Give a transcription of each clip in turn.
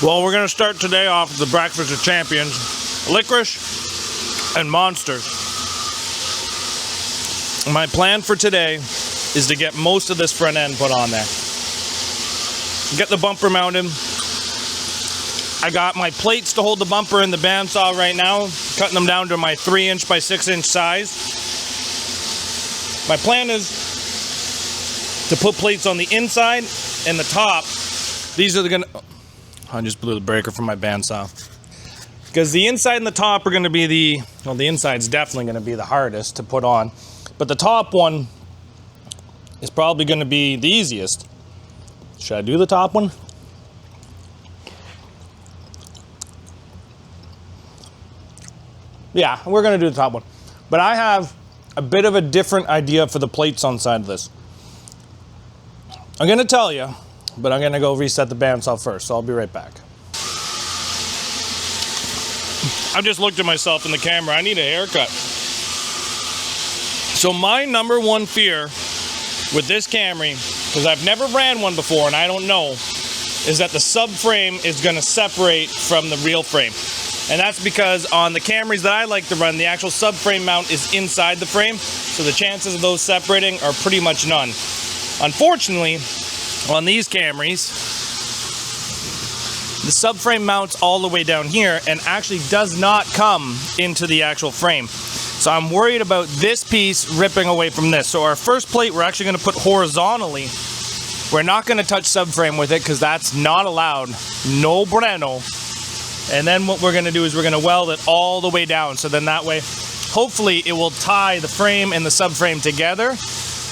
Well, we're going to start today off with the breakfast of champions, licorice and monsters. My plan for today is to get most of this front end put on there. Get the bumper mounted. I got my plates to hold the bumper in the bandsaw right now, cutting them down to my 3" by 6" size. My plan is to put plates on the inside and the top. These are I just blew the breaker from my bandsaw. Because the inside and the top are going to be the inside's definitely going to be the hardest to put on. But the top one is probably going to be the easiest. Should I do the top one? Yeah, we're going to do the top one. But I have a bit of a different idea for the plates on the side of this. I'm going to tell you, but I'm going to go reset the bandsaw first, so I'll be right back. I just looked at myself in the camera. I need a haircut. So my number one fear with this Camry, because I've never ran one before and I don't know, is that the subframe is going to separate from the real frame. And that's because on the Camrys that I like to run, the actual subframe mount is inside the frame, so the chances of those separating are pretty much none. Unfortunately, on these Camrys, the subframe mounts all the way down here and actually does not come into the actual frame. So I'm worried about this piece ripping away from this. So our first plate we're actually going to put horizontally. We're not going to touch subframe with it because that's not allowed. No bueno. And then what we're going to do is we're going to weld it all the way down. So then that way, hopefully it will tie the frame and the subframe together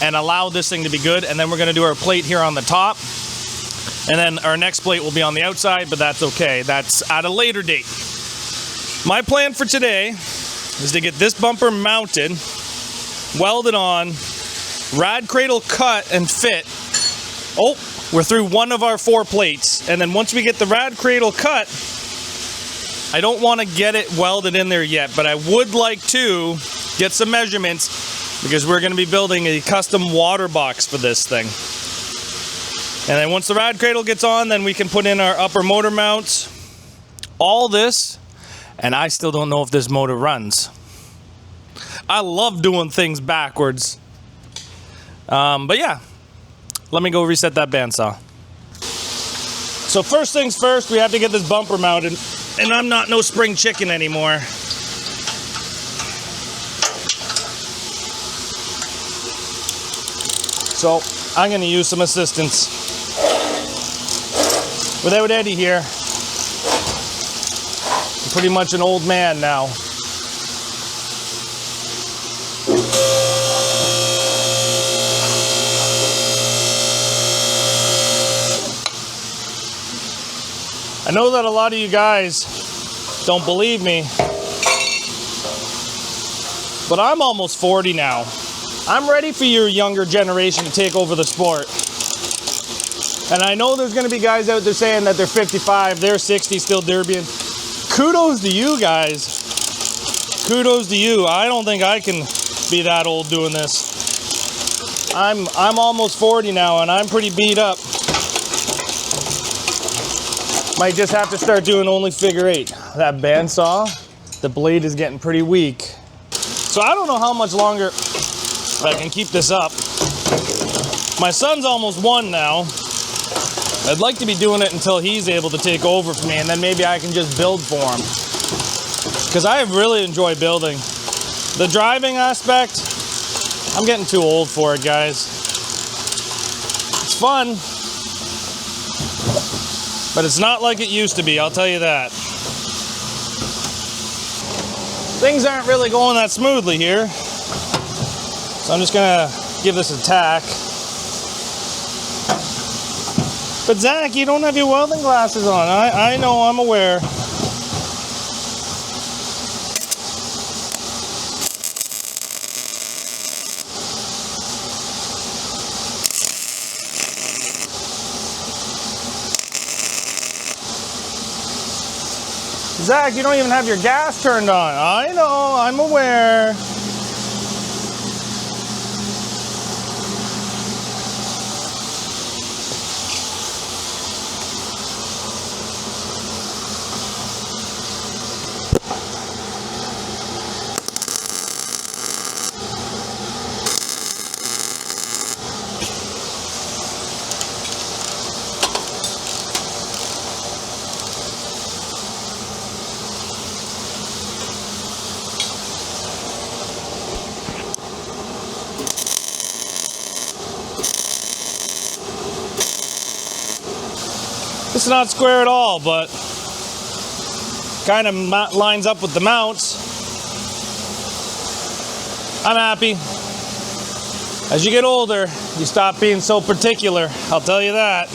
and allow this thing to be good. And then we're going to do our plate here on the top. And then our next plate will be on the outside, but that's okay. That's at a later date. My plan for today is to get this bumper mounted, welded on, rad cradle cut and fit. Oh, we're through one of our 4 plates. And then once we get the rad cradle cut, I don't want to get it welded in there yet, but I would like to get some measurements because we're going to be building a custom water box for this thing. And then once the rad cradle gets on, then we can put in our upper motor mounts. All this, and I still don't know if this motor runs. I love doing things backwards. But yeah, let me go reset that bandsaw. So first things first, we have to get this bumper mounted. And I'm not no spring chicken anymore. So I'm going to use some assistance. Without Eddie here, I'm pretty much an old man now. I know that a lot of you guys don't believe me, but I'm almost 40 now. I'm ready for your younger generation to take over the sport. And I know there's going to be guys out there saying that they're 55, they're 60, still derbying. Kudos to you guys. Kudos to you. I don't think I can be that old doing this. I'm almost 40 now and I'm pretty beat up. Might just have to start doing only figure 8. That bandsaw, the blade is getting pretty weak. So I don't know how much longer I can keep this up. My son's almost 1 now. I'd like to be doing it until he's able to take over for me, and then maybe I can just build for him. Because I really enjoy building. The driving aspect, I'm getting too old for it, guys. It's fun. But it's not like it used to be, I'll tell you that. Things aren't really going that smoothly here. So I'm just gonna give this a tack. But Zach, you don't have your welding glasses on. I know, I'm aware. Zach, you don't even have your gas turned on. I know, I'm aware. It's not square at all, but kind of lines up with the mounts. I'm happy. As you get older, you stop being so particular, I'll tell you that.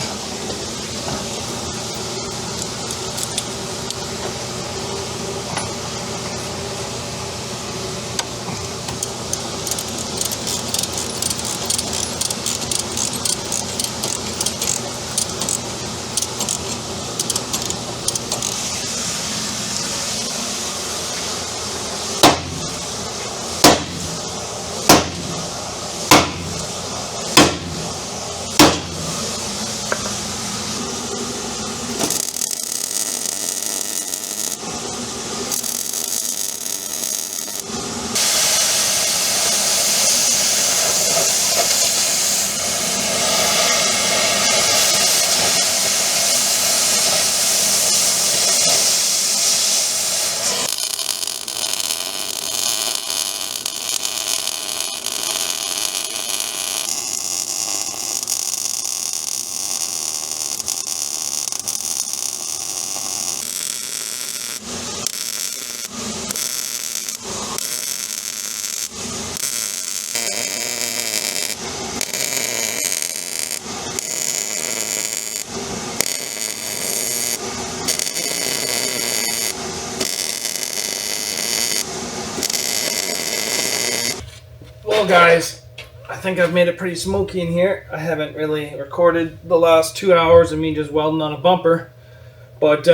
Well guys, I think I've made it pretty smoky in here. I haven't really recorded the last 2 hours of me just welding on a bumper, but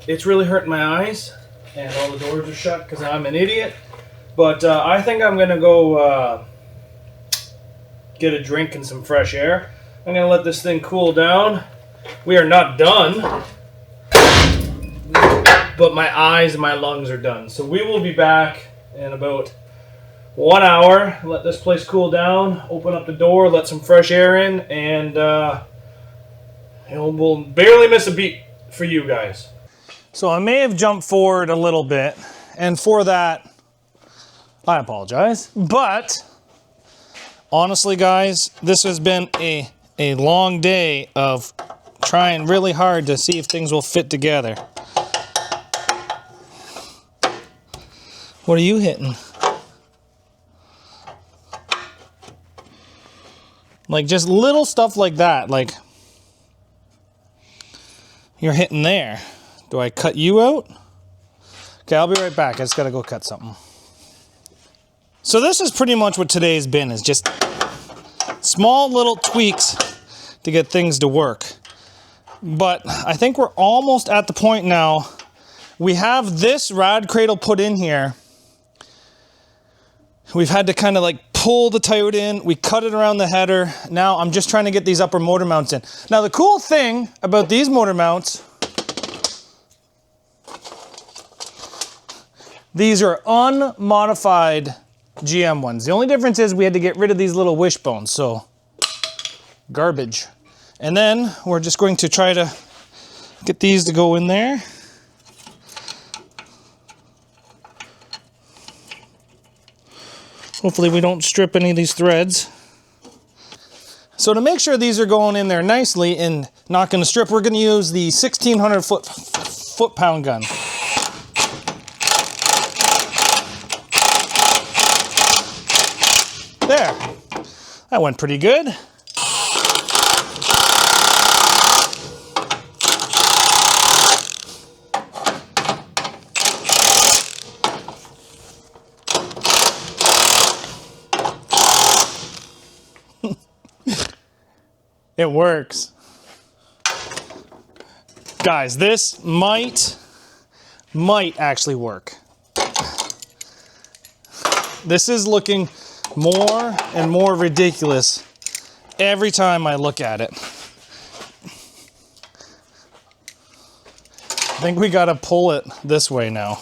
it's really hurting my eyes, and all the doors are shut because I'm an idiot. But I think I'm gonna go get a drink and some fresh air. I'm gonna let this thing cool down. We are not done, but my eyes and my lungs are done. So we will be back in about 1 hour. Let this place cool down, open up the door, let some fresh air in, and we'll barely miss a beat for you guys. So I may have jumped forward a little bit, and for that, I apologize. But honestly, guys, this has been a long day of trying really hard to see if things will fit together. What are you hitting? Like just little stuff like that, like you're hitting there. Do I cut you out? Okay, I'll be right back. I just gotta go cut something. So this is pretty much what today's been, is just small little tweaks to get things to work. But I think we're almost at the point now. We have this rad cradle put in here. We've had to kind of like pull the tire in, we cut it around the header. Now I'm just trying to get these upper motor mounts in. Now the cool thing about these motor mounts, these are unmodified GM ones. The only difference is we had to get rid of these little wishbones, so garbage. And then we're just going to try to get these to go in there. Hopefully we don't strip any of these threads. So to make sure these are going in there nicely and not going to strip, we're going to use the 1600 foot-pound gun. There. That went pretty good. It works. Guys, this might actually work. This is looking more and more ridiculous every time I look at it. I think we gotta pull it this way now.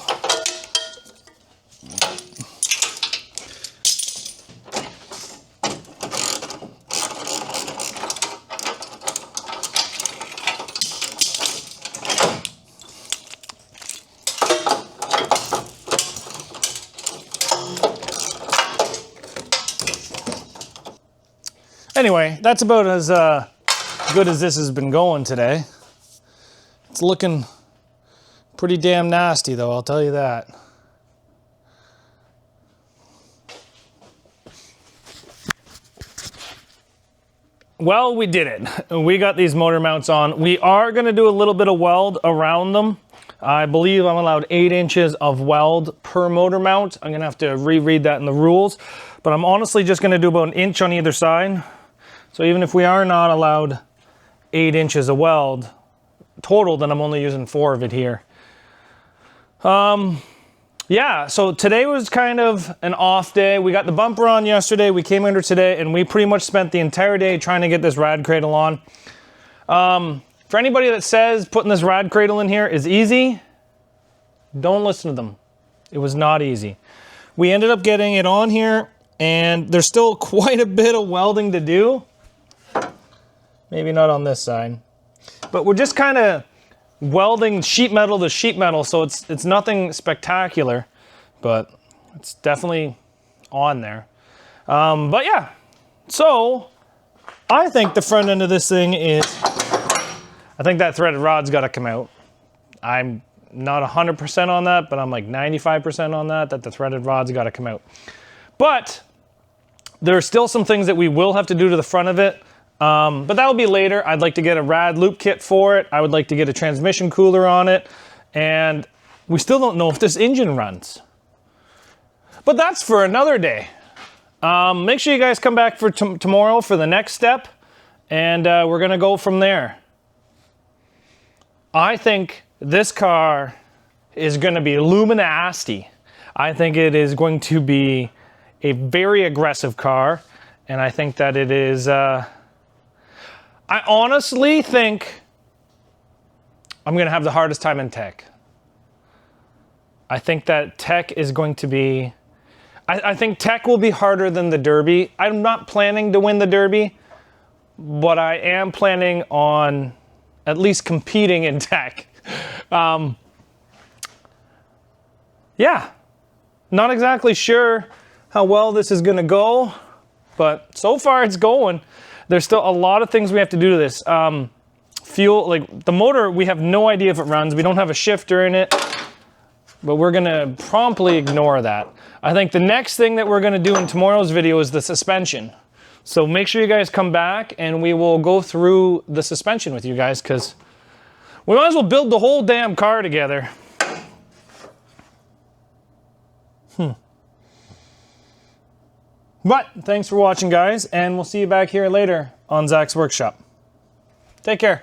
Anyway, that's about as good as this has been going today. It's looking pretty damn nasty though, I'll tell you that. Well, we did it. We got these motor mounts on. We are gonna do a little bit of weld around them. I believe I'm allowed 8 inches of weld per motor mount. I'm gonna have to reread that in the rules, but I'm honestly just gonna do about 1 inch on either side. So even if we are not allowed 8 inches of weld total, then I'm only using 4 of it here. Yeah, so today was kind of an off day. We got the bumper on yesterday, we came under today, and we pretty much spent the entire day trying to get this rad cradle on. For anybody that says putting this rad cradle in here is easy, don't listen to them. It was not easy. We ended up getting it on here, and there's still quite a bit of welding to do. Maybe not on this side. But we're just kind of welding sheet metal to sheet metal, so it's nothing spectacular, but it's definitely on there. But yeah, so I think the front end of this thing is, I think that threaded rod's got to come out. I'm not 100% on that, but I'm like 95% on that the threaded rod's got to come out. But there are still some things that we will have to do to the front of it. But that'll be later. I'd like to get a rad loop kit for it. I would like to get a transmission cooler on it. And we still don't know if this engine runs. But that's for another day. Make sure you guys come back for tomorrow for the next step. And we're going to go from there. I think this car is going to be luminosity. I think it is going to be a very aggressive car. And I think that it is... I honestly think I'm going to have the hardest time in tech. I think that tech is going to be... I think tech will be harder than the Derby. I'm not planning to win the Derby, but I am planning on at least competing in tech. Yeah, not exactly sure how well this is going to go, but so far it's going. There's still a lot of things we have to do to this. Fuel, like the motor, we have no idea if it runs. We don't have a shifter in it, but we're gonna promptly ignore that. I think the next thing that we're gonna do in tomorrow's video is the suspension. So make sure you guys come back and we will go through the suspension with you guys, because we might as well build the whole damn car together. But thanks for watching, guys, and we'll see you back here later on Zach's Workshop. Take care.